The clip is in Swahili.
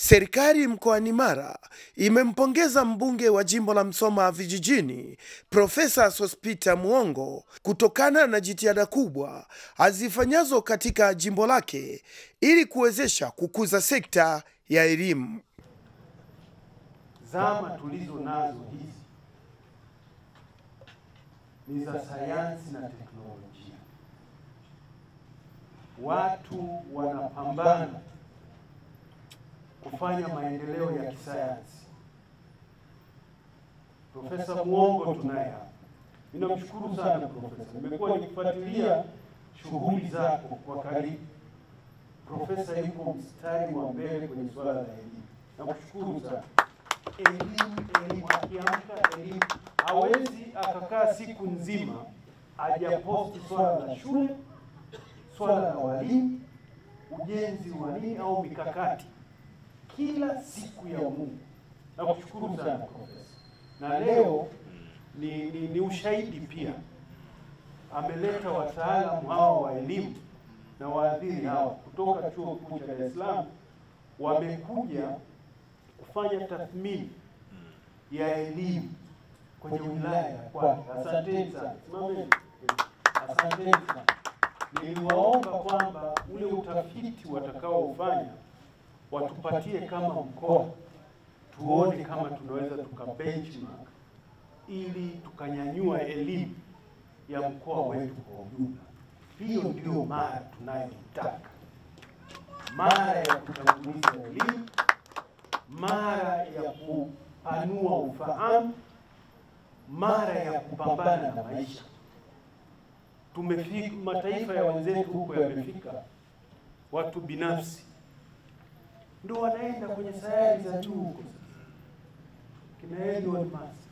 Serikali mkoani Mara imempongeza mbunge wa jimbo la Msoma Vijijini, Profesa Sospeter Muhongo kutokana na jitihada kubwa azifanyazo katika jimbo lake ili kuwezesha kukuza sekta ya elimu. Zama tulizo nazo hizi ni za sayansi na teknolojia. Watu wanapambana kufanya maendeleo ya kisayansi. Profesa Muhongo tunaye hapa. Ninamshukuru sana profesa. Nimekuwa nikifuatilia shughuli zako kwa karibu. Profesa yuko mstari wa mbele kwenye swala la elimu. Nakushukuru sana. Elimu, akiamka elimu. Hawezi akakaa siku nzima hajaposti swala la shule, swala la walimu, ujenzi wa nini au mikakati. Kila siku ya Mungu. Nakushukuru sana profesa. Na leo ni ushahidi pia. Ameleta wataalamu hawa wa elimu na waadhiri hawa kutoka Chuo Kikuu cha Dar es Salaam, wamekuja kufanya tathmini ya elimu kwenye wilaya ya Kwale. Asanteni sana. Simameni. Asanteni sana. Niliwaomba kwamba ule utafiti watakaofanya watupatie kama mkoa, tuone kama tunaweza benchmark ili tukanyanyua elimu ya mkoa wetu kwa ujumla. Hiyo ndio Mara tunayoitaka, Mara ya kutanguliza elimu, Mara ya kupanua ufahamu, Mara ya kupambana na maisha. Tumefika, mataifa ya wenzetu huko yamefika, watu binafsi ndio wanaenda kwenye sayari za juu huko. Kina Elon Musk